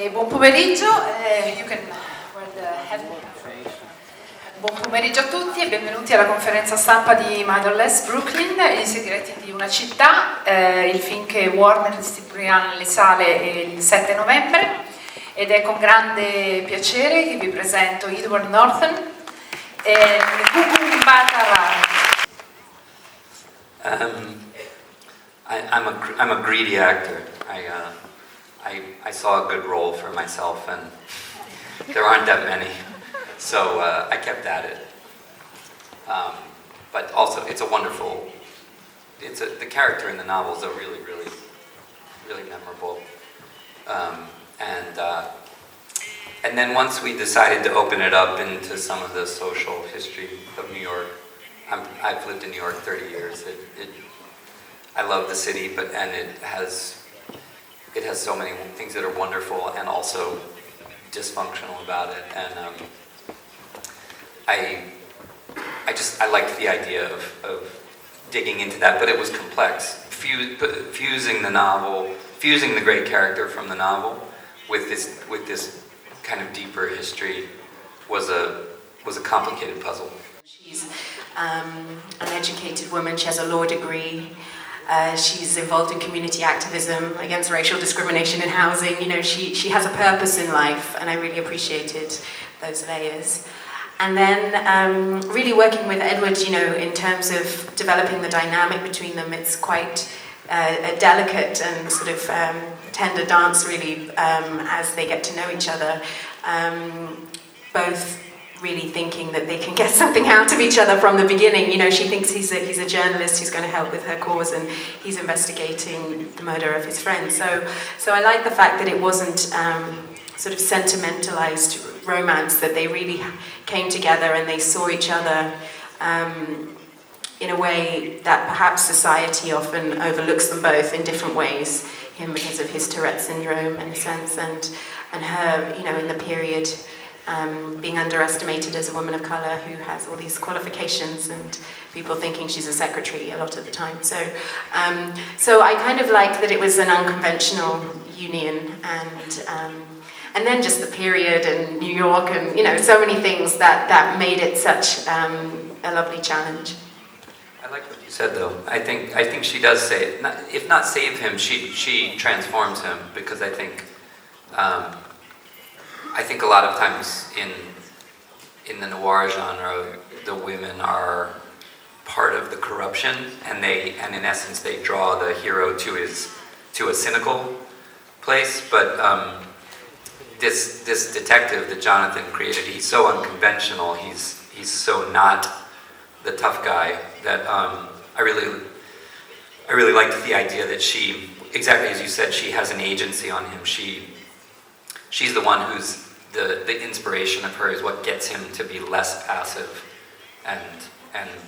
Buon pomeriggio, buon pomeriggio a tutti e benvenuti alla conferenza stampa di Motherless Brooklyn, i segreti di una città, il film che Warner distribuirà nelle sale il 7 novembre ed è con grande piacere che vi presento Edward Norton e Gugu Mbatha-Raw. I'm a greedy actor. I saw a good role for myself, and there aren't that many, so I kept at it. But also, it's a wonderful. The character in the novel is a really memorable. And then once we decided to open it up into some of the social history of New York, I've lived in New York 30 years. I love the city, and it has so many things that are wonderful and also dysfunctional about it. And I liked the idea of digging into that, but it was complex. Fusing the great character from the novel with this kind of deeper history was a complicated puzzle. She's an educated woman. She has a law degree. She's involved in community activism against racial discrimination in housing. You know, she has a purpose in life, and I really appreciated those layers. And then really working with Edward, you know, in terms of developing the dynamic between them, it's quite a delicate and sort of tender dance, really, as they get to know each other. Both really thinking that they can get something out of each other from the beginning. You know, she thinks he's a journalist who's going to help with her cause, and he's investigating the murder of his friend. So I like the fact that it wasn't sort of sentimentalized romance, that they really came together and they saw each other in a way that perhaps society often overlooks them both in different ways. Him because of his Tourette syndrome, in a sense, and her, you know, in the period, being underestimated as a woman of colour who has all these qualifications and people thinking she's a secretary a lot of the time. So I kind of liked that it was an unconventional union, and then just the period and New York and, you know, so many things that made it such a lovely challenge. I like what you said, though. I think she does say, if not save him, she transforms him, because I think a lot of times in the noir genre, the women are part of the corruption, and in essence they draw the hero to a cynical place. But this detective that Jonathan created, he's so unconventional. He's so not the tough guy that I really liked the idea that she, exactly as you said, she has an agency on him. She's the one who's the inspiration of her is what gets him to be less passive and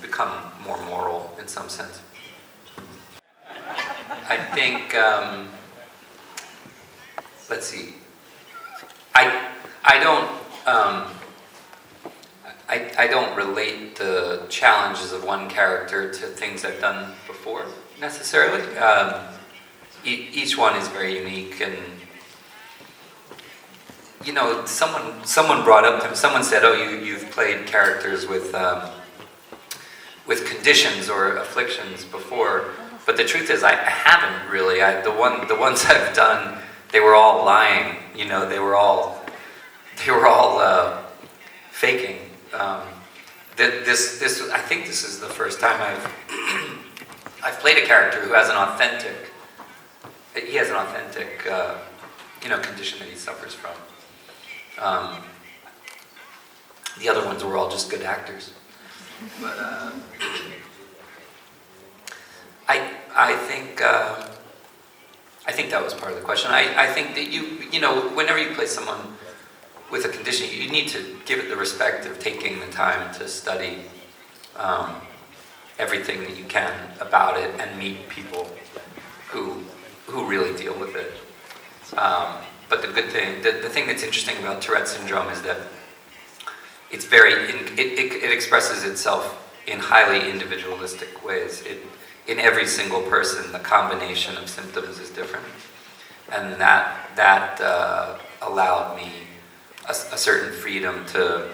become more moral in some sense. I think, let's see, I don't relate the challenges of one character to things I've done before necessarily. Each one is very unique, and you know, someone brought up, someone said, "Oh, you've played characters with conditions or afflictions before," but the truth is, I haven't really. The ones I've done, they were all lying. You know, they were all faking. I think this is the first time I've played a character who has an authentic. He has an authentic, condition that he suffers from. The other ones were all just good actors. But I think that was part of the question. I think that you know, whenever you play someone with a condition, you need to give it the respect of taking the time to study everything that you can about it and meet people who really deal with it. But the good thing, the thing that's interesting about Tourette syndrome is that it's it expresses itself in highly individualistic ways. In every single person, the combination of symptoms is different, and that allowed me a certain freedom to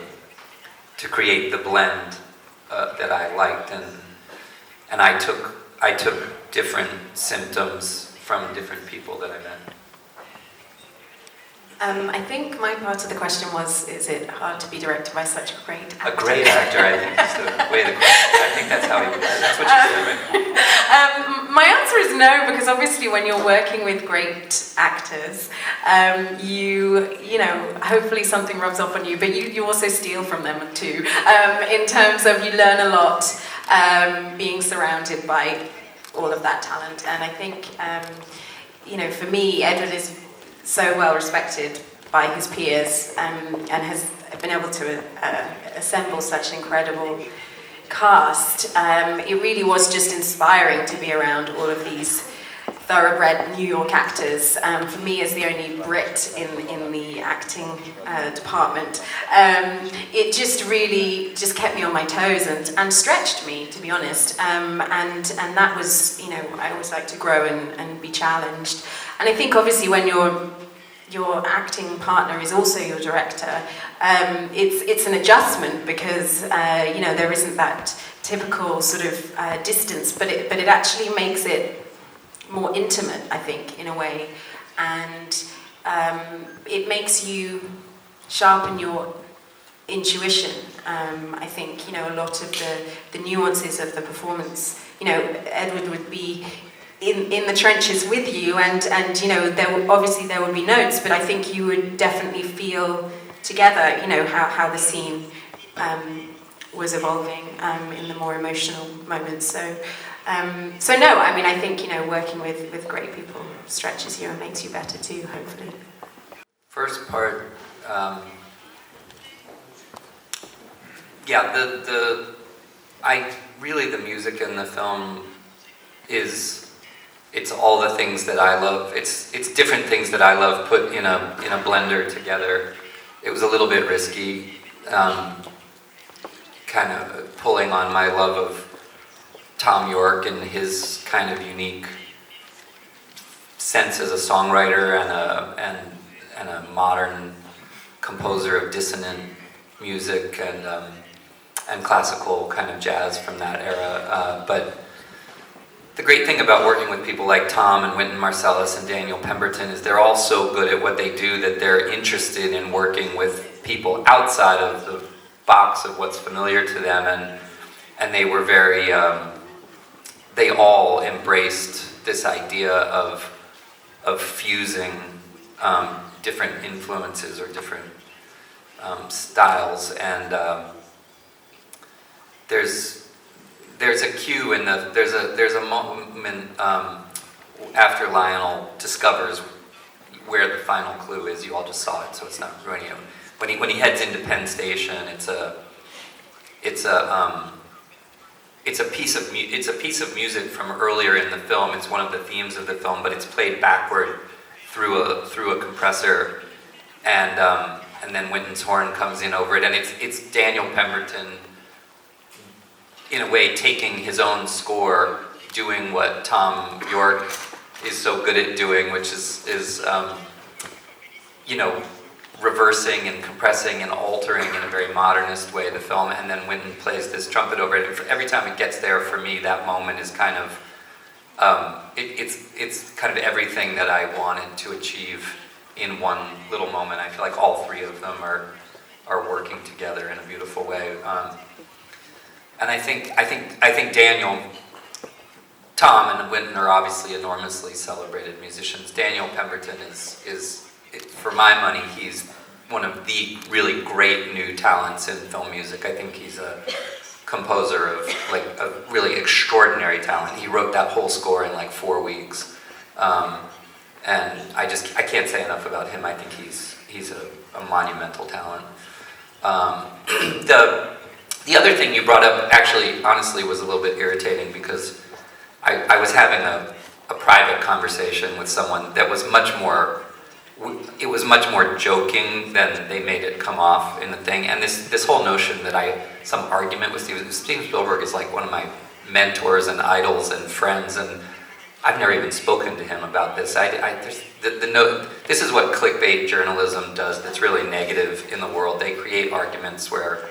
create the blend that I liked, and I took different symptoms from different people that I met. I think my part of the question was, is it hard to be directed by such a great actor? A great actor, I think, is the way the question. I think that's how that's what you said, right? My answer is no, because obviously when you're working with great actors, you know, hopefully something rubs off on you, but you also steal from them too. In terms of you learn a lot being surrounded by all of that talent, and I think, you know, for me, Edward is so well respected by his peers, and has been able to assemble such an incredible cast. It really was just inspiring to be around all of these thoroughbred New York actors. For me, as the only Brit in the acting department, it just really just kept me on my toes and stretched me, to be honest. And that was, you know, I always like to grow and be challenged. And I think obviously when your acting partner is also your director, it's an adjustment because you know, there isn't that typical sort of distance, but it actually makes it more intimate, I think, in a way, and it makes you sharpen your intuition. I think, you know, a lot of the nuances of the performance, you know, Edward would be in the trenches with you, and you know, obviously there would be notes, but I think you would definitely feel together, you know, how the scene was evolving in the more emotional moments. So no, I mean, I think, you know, working with great people stretches you and makes you better too, hopefully. First part, yeah, the music in the film it's all the things that I love. It's different things that I love put in a blender together. It was a little bit risky, kind of pulling on my love of Tom York and his kind of unique sense as a songwriter and a modern composer of dissonant music and classical kind of jazz from that era. But the great thing about working with people like Tom and Wynton Marsalis and Daniel Pemberton is they're all so good at what they do that they're interested in working with people outside of the box of what's familiar to them, and they were very, they all embraced this idea of fusing different influences or different styles, and there's a cue in there's a moment after Lionel discovers where the final clue is. You all just saw it, so it's not ruining it. When he heads into Penn Station, it's a piece of music from earlier in the film. It's one of the themes of the film, but it's played backward through a compressor, and then Wynton's horn comes in over it, and it's Daniel Pemberton, in a way, taking his own score, doing what Tom York is so good at doing, which is you know, reversing and compressing and altering in a very modernist way the film, and then Wynton plays this trumpet over it. And every time it gets there, for me, that moment is kind of it's kind of everything that I wanted to achieve in one little moment. I feel like all three of them are working together in a beautiful way. And I think Daniel, Tom and Wynton are obviously enormously celebrated musicians. Daniel Pemberton is for my money, he's one of the really great new talents in film music. I think he's a composer of like a really extraordinary talent. He wrote that whole score in like 4 weeks, and I can't say enough about him. I think he's a monumental talent. The other thing you brought up, actually, honestly, was a little bit irritating because I was having a private conversation with someone that was much more joking than they made it come off in the thing. And this whole notion that some argument with Steven Spielberg is like one of my mentors and idols and friends, and I've never even spoken to him about this. This is what clickbait journalism does that's really negative in the world. They create arguments where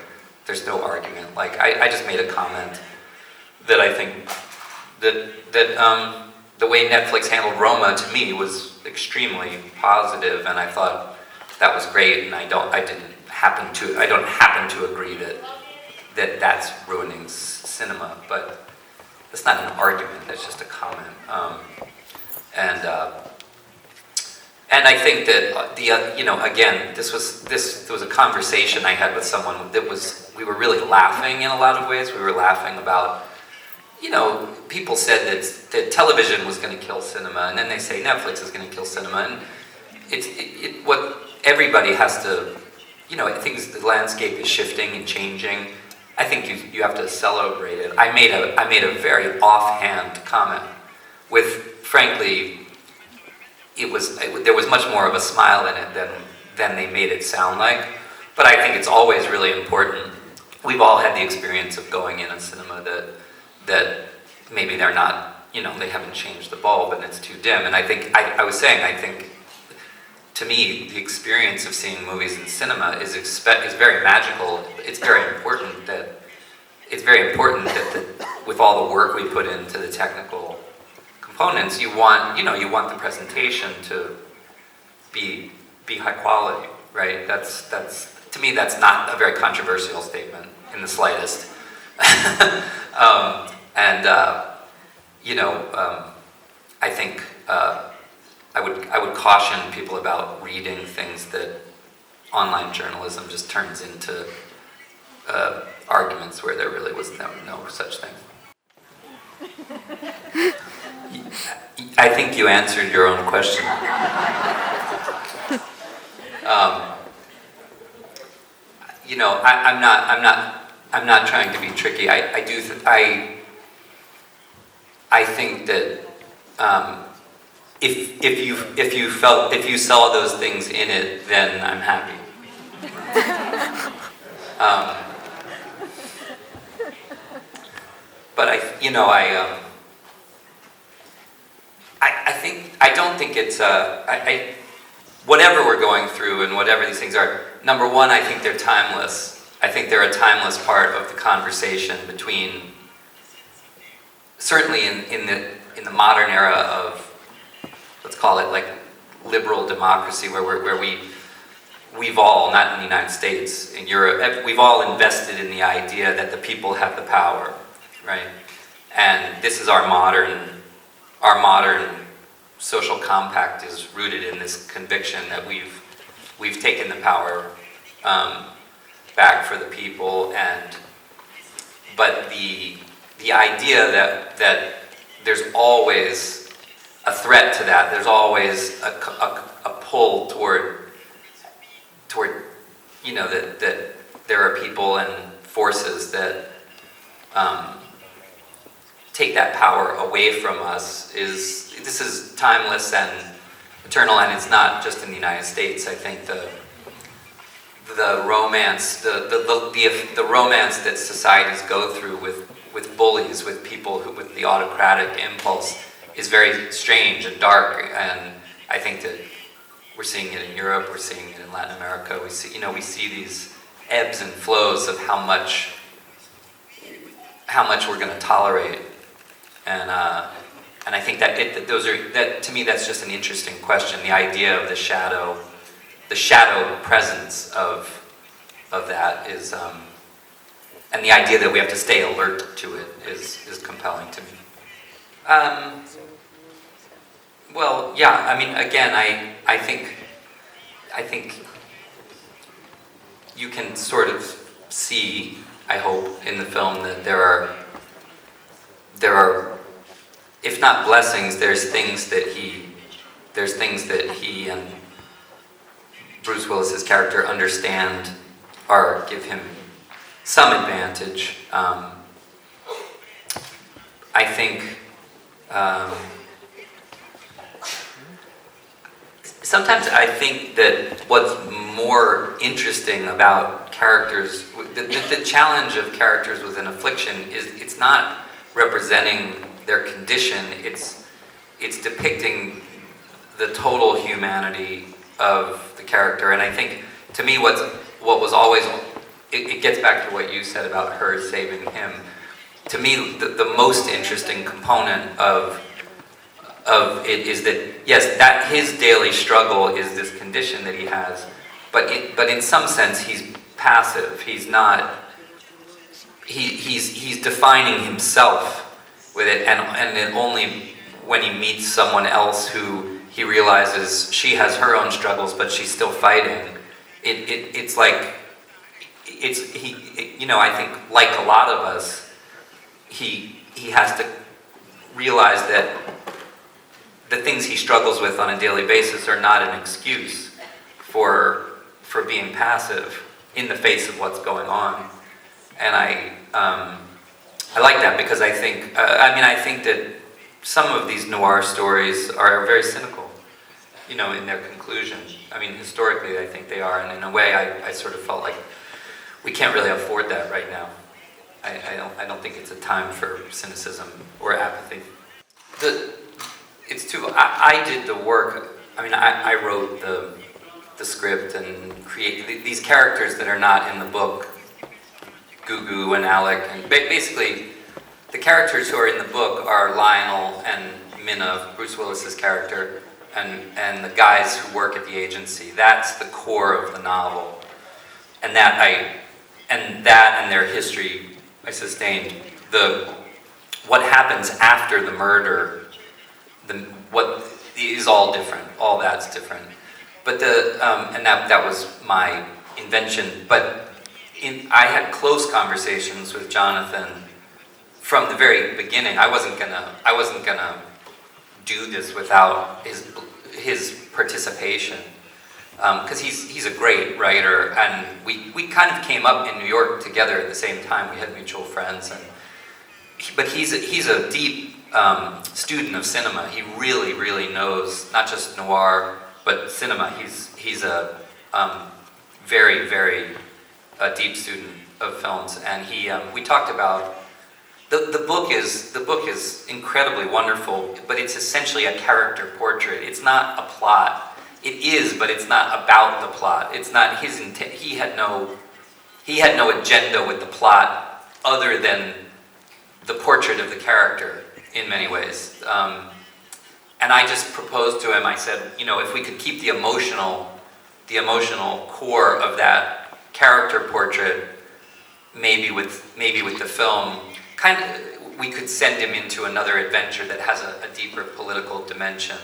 there's no argument. Like, I just made a comment that I think that the way Netflix handled Roma, to me, was extremely positive, and I thought that was great, and I don't happen to agree that that's ruining cinema, but it's not an argument, it's just a comment. And I think that again, this was a conversation I had with someone we were really laughing in a lot of ways. We were laughing about, people said that television was going to kill cinema, and then they say Netflix is going to kill cinema, and what everybody has to, I think the landscape is shifting and changing. I think you have to celebrate it. I made a very offhand comment with, frankly, there was much more of a smile in it than they made it sound like. But I think it's always really important. We've all had the experience of going in a cinema that maybe they're not, they haven't changed the bulb and it's too dim. And I think I think to me, the experience of seeing movies in cinema is very magical. It's very important that with all the work we put into the technical components, you want the presentation to be high quality, right? That's to me, that's not a very controversial statement in the slightest. I think I would caution people about reading things that online journalism just turns into arguments where there really was no such thing. I think you answered your own question. I'm not trying to be tricky. I think that if you saw those things in it, then I'm happy. But I don't think it's whatever we're going through and whatever these things are. Number one, I think they're timeless. I think they're a timeless part of the conversation between, certainly in the modern era of, let's call it like liberal democracy, where we've all, not in the United States, in Europe, we've all invested in the idea that the people have the power, right? And this is our modern social compact is rooted in this conviction that we've taken the power back for the people, but the idea that there's always a threat to that, there's always a pull toward that there are people and forces that take that power away from us. This is timeless and eternal, and it's not just in the United States. I think the romance, the romance that societies go through with bullies, with people with the autocratic impulse, is very strange and dark. And I think that we're seeing it in Europe, we're seeing it in Latin America. We see these ebbs and flows of how much we're going to tolerate. And I think that to me, that's just an interesting question. The idea of the shadow presence of that is, and the idea that we have to stay alert to it is compelling to me. Well, yeah. I mean, again, I think you can sort of see, I hope, in the film that there are, if not blessings, there's things that he and Bruce Willis's character understand or give him some advantage. I think sometimes I think that what's more interesting about characters, the challenge of characters with an affliction is it's not representing their condition, it's depicting the total humanity of the character. And I think, to me, what was always, it gets back to what you said about her saving him. To me, the most interesting component of it is that, yes, that his daily struggle is this condition that he has, but in some sense he's passive. He's not. He's defining himself with it, and then only when he meets someone else who he realizes she has her own struggles, but she's still fighting. It's like I think, like a lot of us, he has to realize that the things he struggles with on a daily basis are not an excuse for being passive in the face of what's going on. And I like that, because I think I think that some of these noir stories are very cynical, in their conclusion. I mean, historically, I think they are, and in a way, I sort of felt like we can't really afford that right now. I don't think it's a time for cynicism or apathy. I did the work. I mean, I wrote the script and create these characters that are not in the book. Gugu and Alec, and basically the characters who are in the book are Lionel and Minna, Bruce Willis's character, and the guys who work at the agency. That's the core of the novel, and their history I sustained. What happens after the murder, what is all different. All that's different, but and that was my invention, but. I had close conversations with Jonathan from the very beginning. I wasn't gonna do this without his participation, because he's a great writer, and we kind of came up in New York together at the same time. We had mutual friends, but he's a deep student of cinema. He really knows not just noir but cinema. He's a very a deep student of films, and we talked about the book is incredibly wonderful, but it's essentially a character portrait. It's not a plot. It is, but it's not about the plot. It's not his intent. He had no agenda with the plot other than the portrait of the character in many ways. And I just proposed to him. I said, if we could keep the emotional core of that character portrait, maybe with the film, we could send him into another adventure that has a deeper political dimension,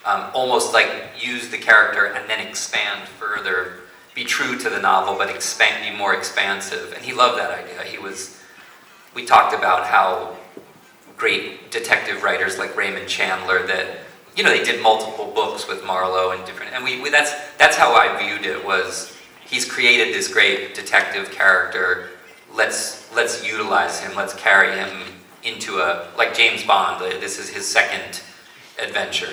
almost like use the character and then expand further, be true to the novel but be more expansive. And he loved that idea. We talked about how great detective writers like Raymond Chandler, that they did multiple books with Marlowe and different, and that's how I viewed it. Was he's created this great detective character. Let's utilize him. Let's carry him into like James Bond. This is his second adventure,